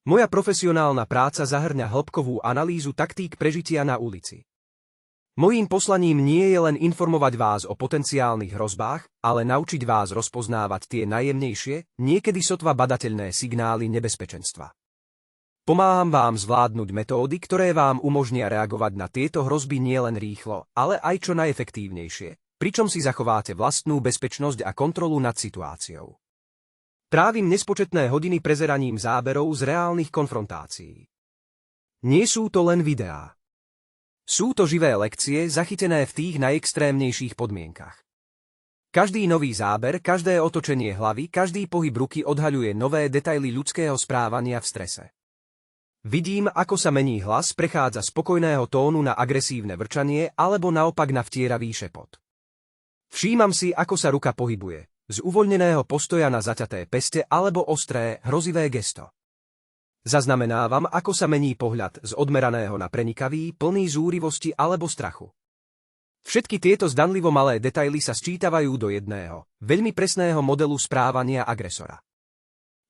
Moja profesionálna práca zahŕňa hĺbkovú analýzu taktík prežitia na ulici. Mojím poslaním nie je len informovať vás o potenciálnych hrozbách, ale naučiť vás rozpoznávať tie najjemnejšie, niekedy sotva badateľné signály nebezpečenstva. Pomáham vám zvládnuť metódy, ktoré vám umožnia reagovať na tieto hrozby nielen rýchlo, ale aj čo najefektívnejšie, pričom si zachováte vlastnú bezpečnosť a kontrolu nad situáciou. Trávim nespočetné hodiny prezeraním záberov z reálnych konfrontácií. Nie sú to len videá. Sú to živé lekcie zachytené v tých najextrémnejších podmienkach. Každý nový záber, každé otočenie hlavy, každý pohyb ruky odhaľuje nové detaily ľudského správania v strese. Vidím, ako sa mení hlas, prechádza z spokojného tónu na agresívne vrčanie alebo naopak na vtieravý šepot. Všímam si, ako sa ruka pohybuje, z uvoľneného postoja na zaťaté peste alebo ostré, hrozivé gesto. Zaznamenávam, ako sa mení pohľad z odmeraného na prenikavý, plný zúrivosti alebo strachu. Všetky tieto zdanlivo malé detaily sa sčítavajú do jedného, veľmi presného modelu správania agresora.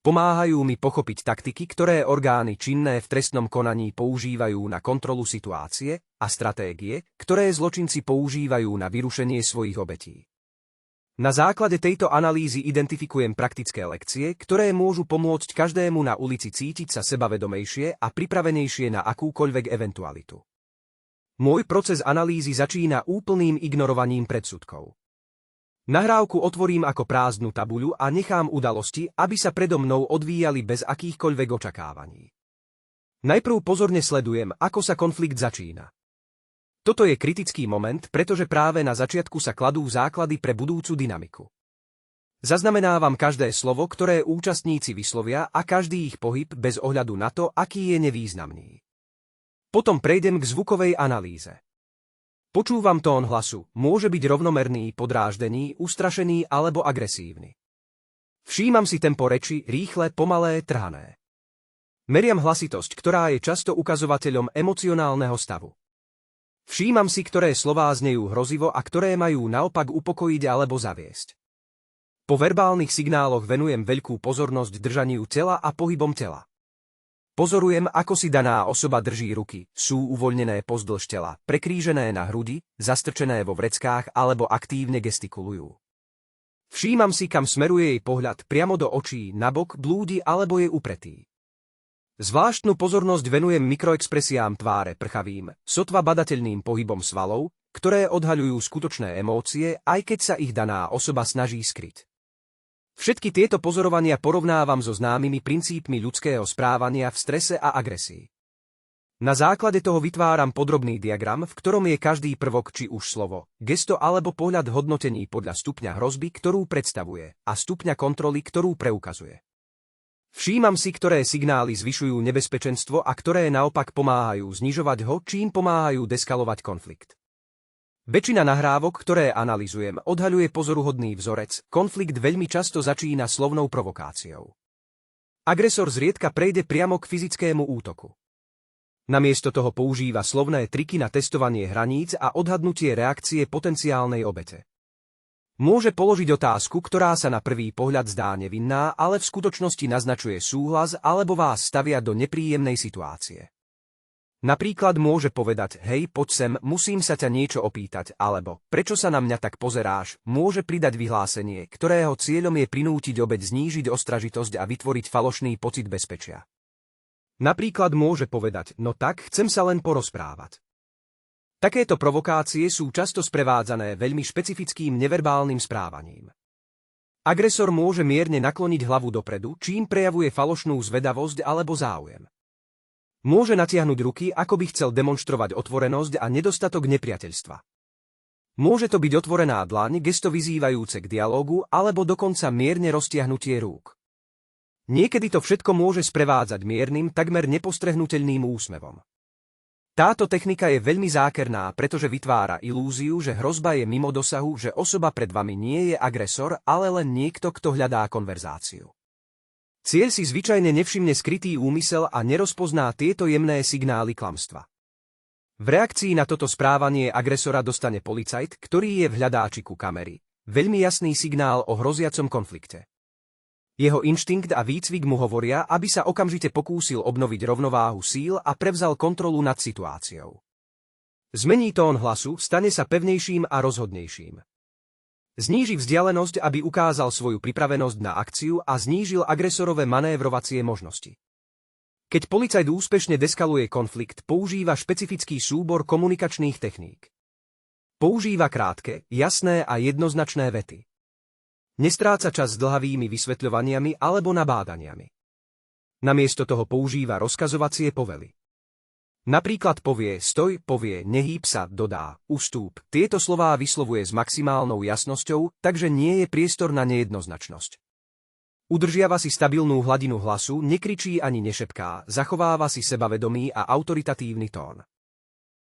Pomáhajú mi pochopiť taktiky, ktoré orgány činné v trestnom konaní používajú na kontrolu situácie a stratégie, ktoré zločinci používajú na vyrušenie svojich obetí. Na základe tejto analýzy identifikujem praktické lekcie, ktoré môžu pomôcť každému na ulici cítiť sa sebavedomejšie a pripravenejšie na akúkoľvek eventualitu. Môj proces analýzy začína úplným ignorovaním predsudkov. Nahrávku otvorím ako prázdnu tabuľu a nechám udalosti, aby sa predo mnou odvíjali bez akýchkoľvek očakávaní. Najprv pozorne sledujem, ako sa konflikt začína. Toto je kritický moment, pretože práve na začiatku sa kladú základy pre budúcu dynamiku. Zaznamenávam každé slovo, ktoré účastníci vyslovia a každý ich pohyb bez ohľadu na to, aký je nevýznamný. Potom prejdem k zvukovej analýze. Počúvam tón hlasu, môže byť rovnomerný, podráždený, ustrašený alebo agresívny. Všímam si tempo reči, rýchle, pomalé, trhané. Meriam hlasitosť, ktorá je často ukazovateľom emocionálneho stavu. Všímam si, ktoré slová znejú hrozivo a ktoré majú naopak upokojiť alebo zaviesť. Po verbálnych signáloch venujem veľkú pozornosť držaniu tela a pohybom tela. Pozorujem, ako si daná osoba drží ruky, sú uvoľnené pozdĺž tela, prekrížené na hrudi, zastrčené vo vreckách alebo aktívne gestikulujú. Všímam si, kam smeruje jej pohľad, priamo do očí, nabok, blúdi alebo je upretý. Zvláštnu pozornosť venujem mikroexpresiám tváre, prchavým, sotva badateľným pohybom svalov, ktoré odhaľujú skutočné emócie, aj keď sa ich daná osoba snaží skryť. Všetky tieto pozorovania porovnávam so známymi princípmi ľudského správania v strese a agresii. Na základe toho vytváram podrobný diagram, v ktorom je každý prvok, či už slovo, gesto alebo pohľad hodnotený podľa stupňa hrozby, ktorú predstavuje, a stupňa kontroly, ktorú preukazuje. Všímam si, ktoré signály zvyšujú nebezpečenstvo a ktoré naopak pomáhajú znižovať ho, čím pomáhajú deskalovať konflikt. Väčšina nahrávok, ktoré analyzujem, odhaľuje pozoruhodný vzorec, konflikt veľmi často začína slovnou provokáciou. Agresor zriedka prejde priamo k fyzickému útoku. Namiesto toho používa slovné triky na testovanie hraníc a odhadnutie reakcie potenciálnej obete. Môže položiť otázku, ktorá sa na prvý pohľad zdá nevinná, ale v skutočnosti naznačuje súhlas alebo vás stavia do nepríjemnej situácie. Napríklad môže povedať, hej, poď sem, musím sa ťa niečo opýtať, alebo prečo sa na mňa tak pozeráš, môže pridať vyhlásenie, ktorého cieľom je prinútiť obeť znížiť ostražitosť a vytvoriť falošný pocit bezpečia. Napríklad môže povedať, no tak, chcem sa len porozprávať. Takéto provokácie sú často sprevádzané veľmi špecifickým neverbálnym správaním. Agresor môže mierne nakloniť hlavu dopredu, čím prejavuje falošnú zvedavosť alebo záujem. Môže natiahnuť ruky, ako by chcel demonštrovať otvorenosť a nedostatok nepriateľstva. Môže to byť otvorená dlaň, gesto vyzývajúce k dialógu alebo dokonca mierne roztiahnutie rúk. Niekedy to všetko môže sprevádzať miernym, takmer nepostrehnuteľným úsmevom. Táto technika je veľmi zákerná, pretože vytvára ilúziu, že hrozba je mimo dosahu, že osoba pred vami nie je agresor, ale len niekto, kto hľadá konverzáciu. Cieľ si zvyčajne nevšimne skrytý úmysel a nerozpozná tieto jemné signály klamstva. V reakcii na toto správanie agresora dostane policajt, ktorý je v hľadáčiku kamery, veľmi jasný signál o hroziacom konflikte. Jeho inštinkt a výcvik mu hovoria, aby sa okamžite pokúsil obnoviť rovnováhu síl a prevzal kontrolu nad situáciou. Zmení tón hlasu, stane sa pevnejším a rozhodnejším. Zníži vzdialenosť, aby ukázal svoju pripravenosť na akciu a znížil agresorové manévrovacie možnosti. Keď policajt úspešne deskaluje konflikt, používa špecifický súbor komunikačných techník. Používa krátke, jasné a jednoznačné vety. Nestráca čas s dlhavými vysvetľovaniami alebo nabádaniami. Namiesto toho používa rozkazovacie povely. Napríklad povie stoj, povie nehýb sa, dodá ustúp. Tieto slová vyslovuje s maximálnou jasnosťou, takže nie je priestor na nejednoznačnosť. Udržiava si stabilnú hladinu hlasu, nekričí ani nešepká, zachováva si sebavedomý a autoritatívny tón.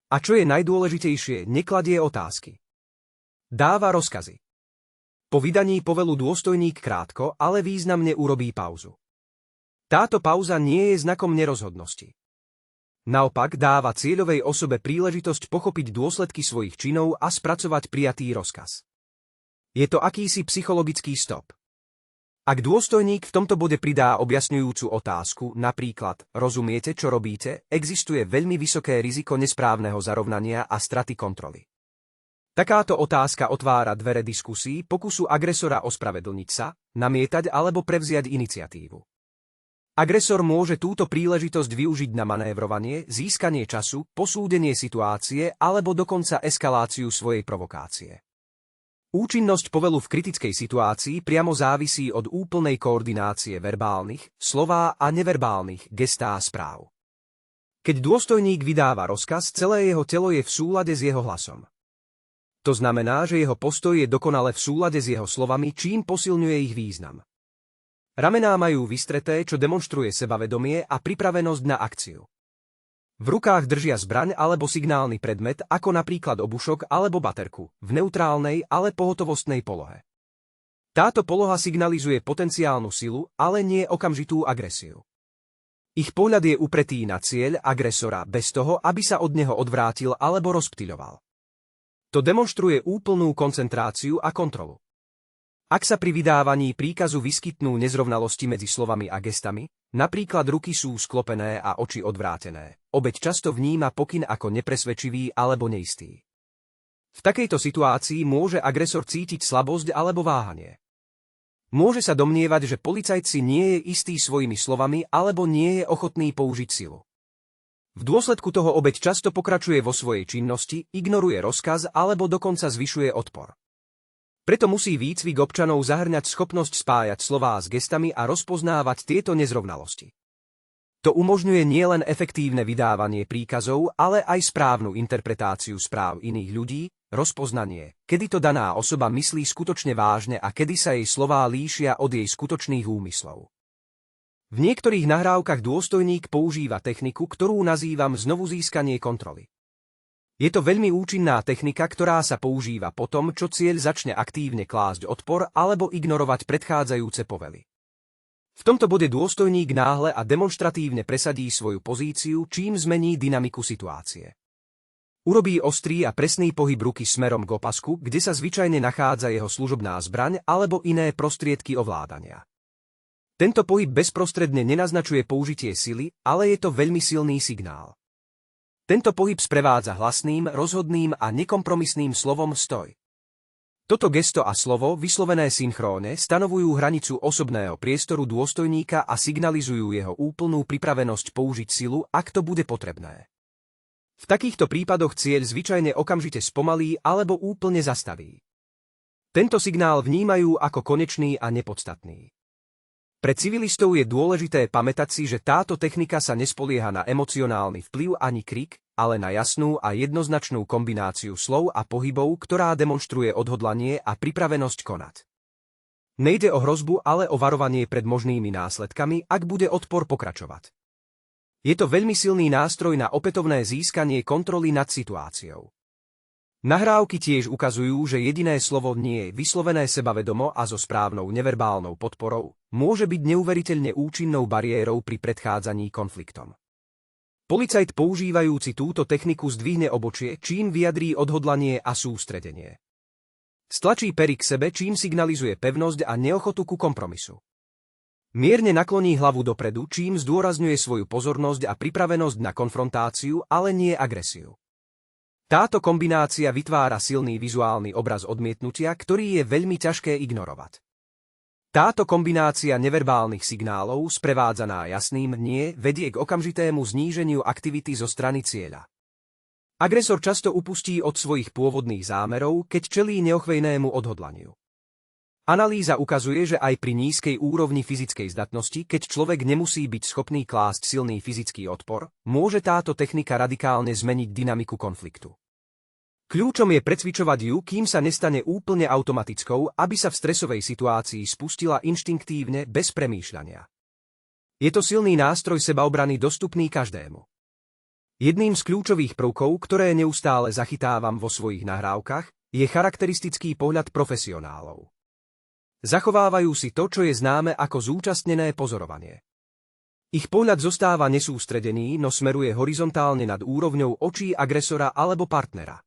A čo je najdôležitejšie, nekladie otázky. Dáva rozkazy. Po vydaní povelu dôstojník krátko, ale významne urobí pauzu. Táto pauza nie je znakom nerozhodnosti. Naopak dáva cieľovej osobe príležitosť pochopiť dôsledky svojich činov a spracovať prijatý rozkaz. Je to akýsi psychologický stop. Ak dôstojník v tomto bode pridá objasňujúcu otázku, napríklad rozumiete, čo robíte, existuje veľmi vysoké riziko nesprávneho zarovnania a straty kontroly. Takáto otázka otvára dvere diskusí, pokusu agresora ospravedlniť sa, namietať alebo prevziať iniciatívu. Agresor môže túto príležitosť využiť na manévrovanie, získanie času, posúdenie situácie alebo dokonca eskaláciu svojej provokácie. Účinnosť povelu v kritickej situácii priamo závisí od úplnej koordinácie verbálnych, slová a neverbálnych gestá správ. Keď dôstojník vydáva rozkaz, celé jeho telo je v súlade s jeho hlasom. To znamená, že jeho postoj je dokonale v súlade s jeho slovami, čím posilňuje ich význam. Ramená majú vystreté, čo demonštruje sebavedomie a pripravenosť na akciu. V rukách držia zbraň alebo signálny predmet, ako napríklad obušok alebo baterku, v neutrálnej, ale pohotovostnej polohe. Táto poloha signalizuje potenciálnu silu, ale nie okamžitú agresiu. Ich pohľad je upretý na cieľ agresora bez toho, aby sa od neho odvrátil alebo rozptyľoval. To demonštruje úplnú koncentráciu a kontrolu. Ak sa pri vydávaní príkazu vyskytnú nezrovnalosti medzi slovami a gestami, napríklad ruky sú sklopené a oči odvrátené, obeť často vníma pokyn ako nepresvedčivý alebo neistý. V takejto situácii môže agresor cítiť slabosť alebo váhanie. Môže sa domnievať, že policajt si nie je istý svojimi slovami alebo nie je ochotný použiť silu. V dôsledku toho obeť často pokračuje vo svojej činnosti, ignoruje rozkaz alebo dokonca zvyšuje odpor. Preto musí výcvik občanov zahŕňať schopnosť spájať slová s gestami a rozpoznávať tieto nezrovnalosti. To umožňuje nielen efektívne vydávanie príkazov, ale aj správnu interpretáciu správ iných ľudí, rozpoznanie, kedy to daná osoba myslí skutočne vážne a kedy sa jej slová líšia od jej skutočných úmyslov. V niektorých nahrávkach dôstojník používa techniku, ktorú nazývam znovu získanie kontroly. Je to veľmi účinná technika, ktorá sa používa po tom, čo cieľ začne aktívne klásť odpor alebo ignorovať predchádzajúce povely. V tomto bode dôstojník náhle a demonštratívne presadí svoju pozíciu, čím zmení dynamiku situácie. Urobí ostrý a presný pohyb ruky smerom k opasku, kde sa zvyčajne nachádza jeho služobná zbraň alebo iné prostriedky ovládania. Tento pohyb bezprostredne nenaznačuje použitie sily, ale je to veľmi silný signál. Tento pohyb sprevádza hlasným, rozhodným a nekompromisným slovom stoj. Toto gesto a slovo, vyslovené synchróne, stanovujú hranicu osobného priestoru dôstojníka a signalizujú jeho úplnú pripravenosť použiť silu, ak to bude potrebné. V takýchto prípadoch cieľ zvyčajne okamžite spomalí alebo úplne zastaví. Tento signál vnímajú ako konečný a nepodstatný. Pre civilistov je dôležité pamätať si, že táto technika sa nespolieha na emocionálny vplyv ani krik, ale na jasnú a jednoznačnú kombináciu slov a pohybov, ktorá demonštruje odhodlanie a pripravenosť konať. Nejde o hrozbu, ale o varovanie pred možnými následkami, ak bude odpor pokračovať. Je to veľmi silný nástroj na opätovné získanie kontroly nad situáciou. Nahrávky tiež ukazujú, že jediné slovo nie je vyslovené sebavedomo a so správnou neverbálnou podporou môže byť neuveriteľne účinnou bariérou pri predchádzaní konfliktom. Policajt používajúci túto techniku zdvihne obočie, čím vyjadrí odhodlanie a sústredenie. Stlačí pery k sebe, čím signalizuje pevnosť a neochotu ku kompromisu. Mierne nakloní hlavu dopredu, čím zdôrazňuje svoju pozornosť a pripravenosť na konfrontáciu, ale nie agresiu. Táto kombinácia vytvára silný vizuálny obraz odmietnutia, ktorý je veľmi ťažké ignorovať. Táto kombinácia neverbálnych signálov, sprevádzaná jasným nie, vedie k okamžitému zníženiu aktivity zo strany cieľa. Agresor často upustí od svojich pôvodných zámerov, keď čelí neochvejnému odhodlaniu. Analýza ukazuje, že aj pri nízkej úrovni fyzickej zdatnosti, keď človek nemusí byť schopný klásť silný fyzický odpor, môže táto technika radikálne zmeniť dynamiku konfliktu. Kľúčom je precvičovať ju, kým sa nestane úplne automatickou, aby sa v stresovej situácii spustila inštinktívne, bez premýšľania. Je to silný nástroj sebaobrany dostupný každému. Jedným z kľúčových prvkov, ktoré neustále zachytávam vo svojich nahrávkach, je charakteristický pohľad profesionálov. Zachovávajú si to, čo je známe ako zúčastnené pozorovanie. Ich pohľad zostáva nesústredený, no smeruje horizontálne nad úrovňou očí agresora alebo partnera.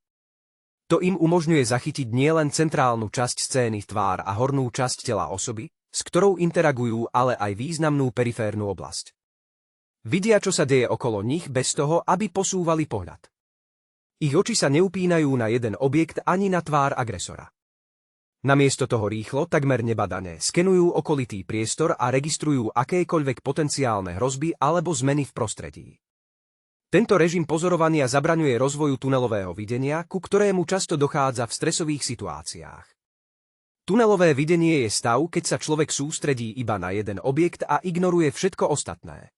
To im umožňuje zachytiť nielen centrálnu časť scény tvár a hornú časť tela osoby, s ktorou interagujú, ale aj významnú periférnu oblasť. Vidia, čo sa deje okolo nich bez toho, aby posúvali pohľad. Ich oči sa neupínajú na jeden objekt ani na tvár agresora. Namiesto toho rýchlo, takmer nebadané, skenujú okolitý priestor a registrujú akékoľvek potenciálne hrozby alebo zmeny v prostredí. Tento režim pozorovania zabraňuje rozvoju tunelového videnia, ku ktorému často dochádza v stresových situáciách. Tunelové videnie je stav, keď sa človek sústredí iba na jeden objekt a ignoruje všetko ostatné.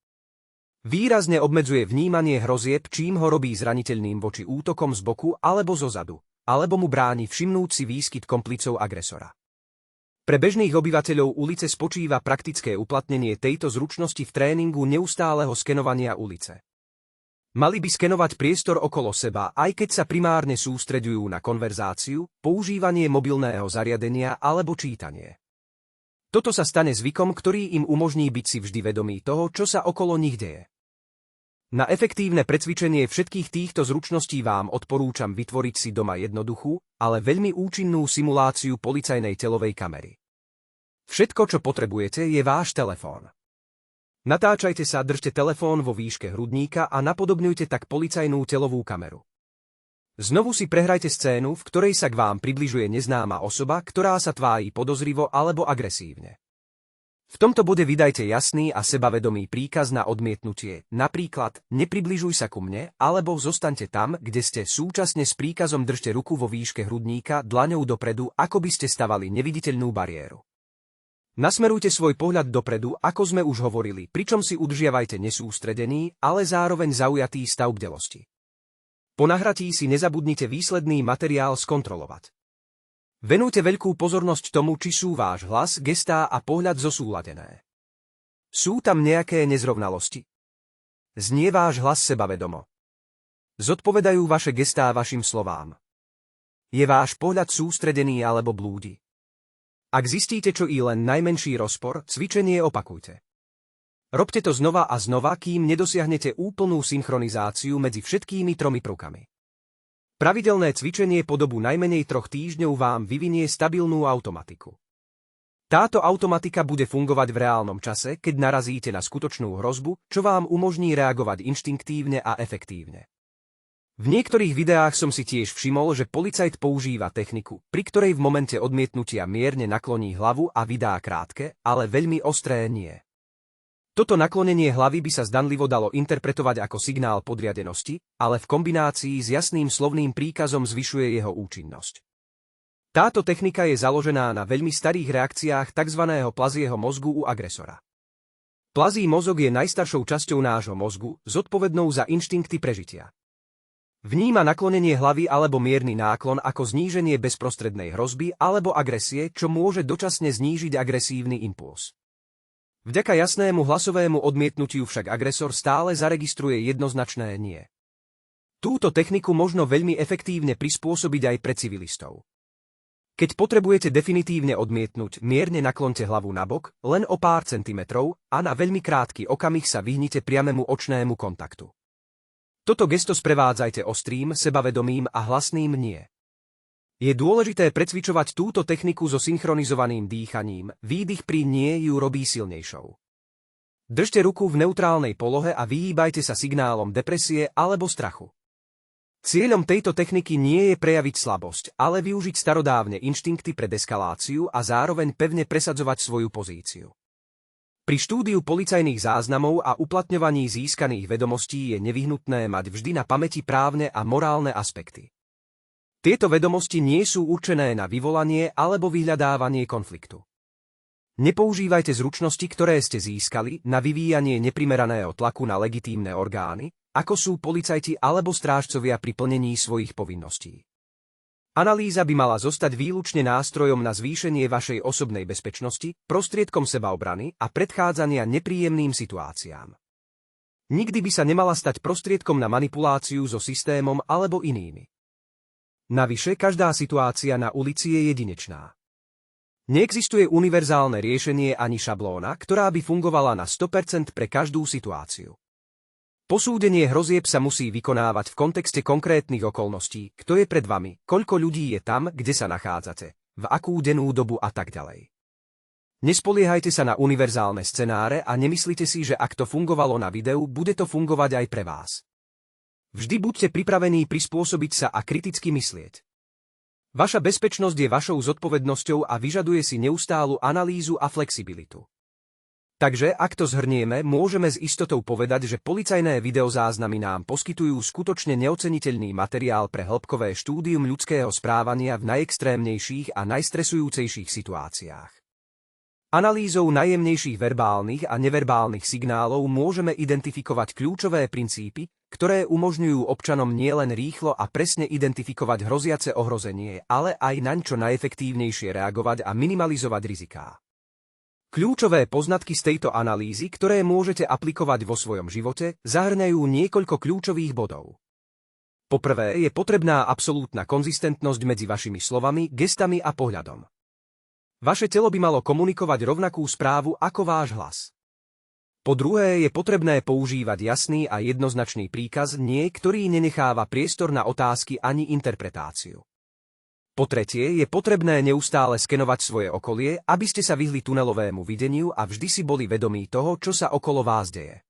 Výrazne obmedzuje vnímanie hrozieb, čím ho robí zraniteľným voči útokom z boku alebo zozadu, alebo mu bráni všimnúť si výskyt komplicov agresora. Pre bežných obyvateľov ulice spočíva praktické uplatnenie tejto zručnosti v tréningu neustáleho skenovania ulice. Mali by skenovať priestor okolo seba, aj keď sa primárne sústreďujú na konverzáciu, používanie mobilného zariadenia alebo čítanie. Toto sa stane zvykom, ktorý im umožní byť si vždy vedomí toho, čo sa okolo nich deje. Na efektívne precvičenie všetkých týchto zručností vám odporúčam vytvoriť si doma jednoduchú, ale veľmi účinnú simuláciu policajnej telovej kamery. Všetko, čo potrebujete, je váš telefón. Natáčajte sa, držte telefón vo výške hrudníka a napodobňujte tak policajnú telovú kameru. Znovu si prehrajte scénu, v ktorej sa k vám približuje neznáma osoba, ktorá sa tvári podozrivo alebo agresívne. V tomto bode vydajte jasný a sebavedomý príkaz na odmietnutie, napríklad nepribližuj sa ku mne, alebo zostaňte tam, kde ste, súčasne s príkazom držte ruku vo výške hrudníka dlaňou dopredu, ako by ste stavali neviditeľnú bariéru. Nasmerujte svoj pohľad dopredu, ako sme už hovorili, pričom si udržiavajte nesústredený, ale zároveň zaujatý stav bdelosti. Po nahratí si nezabudnite výsledný materiál skontrolovať. Venujte veľkú pozornosť tomu, či sú váš hlas, gestá a pohľad zosúladené. Sú tam nejaké nezrovnalosti? Znie váš hlas sebavedomo? Zodpovedajú vaše gestá vašim slovám? Je váš pohľad sústredený alebo blúdi? Ak zistíte čo i len najmenší rozpor, cvičenie opakujte. Robte to znova a znova, kým nedosiahnete úplnú synchronizáciu medzi všetkými tromi prvkami. Pravidelné cvičenie po dobu najmenej 3 týždňov vám vyvinie stabilnú automatiku. Táto automatika bude fungovať v reálnom čase, keď narazíte na skutočnú hrozbu, čo vám umožní reagovať inštinktívne a efektívne. V niektorých videách som si tiež všimol, že policajt používa techniku, pri ktorej v momente odmietnutia mierne nakloní hlavu a vydá krátke, ale veľmi ostré nie. Toto naklonenie hlavy by sa zdanlivo dalo interpretovať ako signál podriadenosti, ale v kombinácii s jasným slovným príkazom zvyšuje jeho účinnosť. Táto technika je založená na veľmi starých reakciách tzv. Plazieho mozgu u agresora. Plazí mozog je najstaršou časťou nášho mozgu, zodpovednou za inštinkty prežitia. Vníma naklonenie hlavy alebo mierny náklon ako zníženie bezprostrednej hrozby alebo agresie, čo môže dočasne znížiť agresívny impuls. Vďaka jasnému hlasovému odmietnutiu však agresor stále zaregistruje jednoznačné nie. Túto techniku možno veľmi efektívne prispôsobiť aj pre civilistov. Keď potrebujete definitívne odmietnúť, mierne naklonte hlavu nabok, len o pár centimetrov, a na veľmi krátky okamih sa vyhnite priamému očnému kontaktu. Toto gesto sprevádzajte ostrým, sebavedomým a hlasným nie. Je dôležité precvičovať túto techniku so synchronizovaným dýchaním, výdych pri nie ju robí silnejšou. Držte ruku v neutrálnej polohe a vyhýbajte sa signálom depresie alebo strachu. Cieľom tejto techniky nie je prejaviť slabosť, ale využiť starodávne inštinkty pre deskaláciu a zároveň pevne presadzovať svoju pozíciu. Pri štúdiu policajných záznamov a uplatňovaní získaných vedomostí je nevyhnutné mať vždy na pamäti právne a morálne aspekty. Tieto vedomosti nie sú určené na vyvolanie alebo vyhľadávanie konfliktu. Nepoužívajte zručnosti, ktoré ste získali, na vyvíjanie neprimeraného tlaku na legitímne orgány, ako sú policajti alebo strážcovia pri plnení svojich povinností. Analýza by mala zostať výlučne nástrojom na zvýšenie vašej osobnej bezpečnosti, prostriedkom sebaobrany a predchádzania nepríjemným situáciám. Nikdy by sa nemala stať prostriedkom na manipuláciu so systémom alebo inými. Navyše, každá situácia na ulici je jedinečná. Neexistuje univerzálne riešenie ani šablóna, ktorá by fungovala na 100% pre každú situáciu. Posúdenie hrozieb sa musí vykonávať v kontexte konkrétnych okolností, kto je pred vami, koľko ľudí je tam, kde sa nachádzate, v akú dennú dobu a tak ďalej. Nespoliehajte sa na univerzálne scenáre a nemyslite si, že ak to fungovalo na videu, bude to fungovať aj pre vás. Vždy buďte pripravení prispôsobiť sa a kriticky myslieť. Vaša bezpečnosť je vašou zodpovednosťou a vyžaduje si neustálu analýzu a flexibilitu. Takže, ak to zhrnieme, môžeme s istotou povedať, že policajné videozáznamy nám poskytujú skutočne neoceniteľný materiál pre hĺbkové štúdium ľudského správania v najextrémnejších a najstresujúcejších situáciách. Analýzou najjemnejších verbálnych a neverbálnych signálov môžeme identifikovať kľúčové princípy, ktoré umožňujú občanom nielen rýchlo a presne identifikovať hroziace ohrozenie, ale aj naň čo najefektívnejšie reagovať a minimalizovať riziká. Kľúčové poznatky z tejto analýzy, ktoré môžete aplikovať vo svojom živote, zahŕňajú niekoľko kľúčových bodov. Po prvé, je potrebná absolútna konzistentnosť medzi vašimi slovami, gestami a pohľadom. Vaše telo by malo komunikovať rovnakú správu ako váš hlas. Po druhé, je potrebné používať jasný a jednoznačný príkaz, ktorý nenecháva priestor na otázky ani interpretáciu. Po tretie, je potrebné neustále skenovať svoje okolie, aby ste sa vyhli tunelovému videniu a vždy si boli vedomí toho, čo sa okolo vás deje.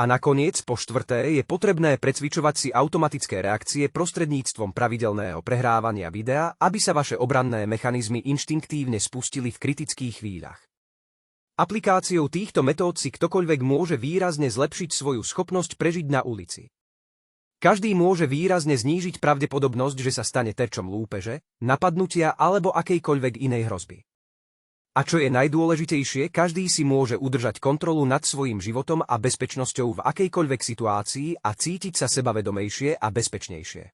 A nakoniec, po štvrté, je potrebné precvičovať si automatické reakcie prostredníctvom pravidelného prehrávania videa, aby sa vaše obranné mechanizmy inštinktívne spustili v kritických chvíľach. Aplikáciou týchto metód si ktokoľvek môže výrazne zlepšiť svoju schopnosť prežiť na ulici. Každý môže výrazne znížiť pravdepodobnosť, že sa stane terčom lúpeže, napadnutia alebo akejkoľvek inej hrozby. A čo je najdôležitejšie, každý si môže udržať kontrolu nad svojím životom a bezpečnosťou v akejkoľvek situácii a cítiť sa sebavedomejšie a bezpečnejšie.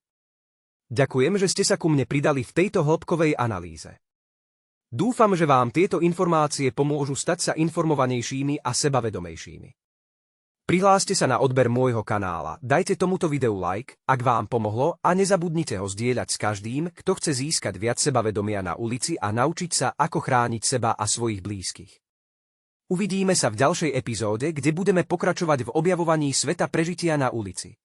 Ďakujem, že ste sa ku mne pridali v tejto hĺbkovej analýze. Dúfam, že vám tieto informácie pomôžu stať sa informovanejšími a sebavedomejšími. Prihláste sa na odber môjho kanála, dajte tomuto videu like, ak vám pomohlo, a nezabudnite ho zdieľať s každým, kto chce získať viac sebavedomia na ulici a naučiť sa, ako chrániť seba a svojich blízkych. Uvidíme sa v ďalšej epizóde, kde budeme pokračovať v objavovaní sveta prežitia na ulici.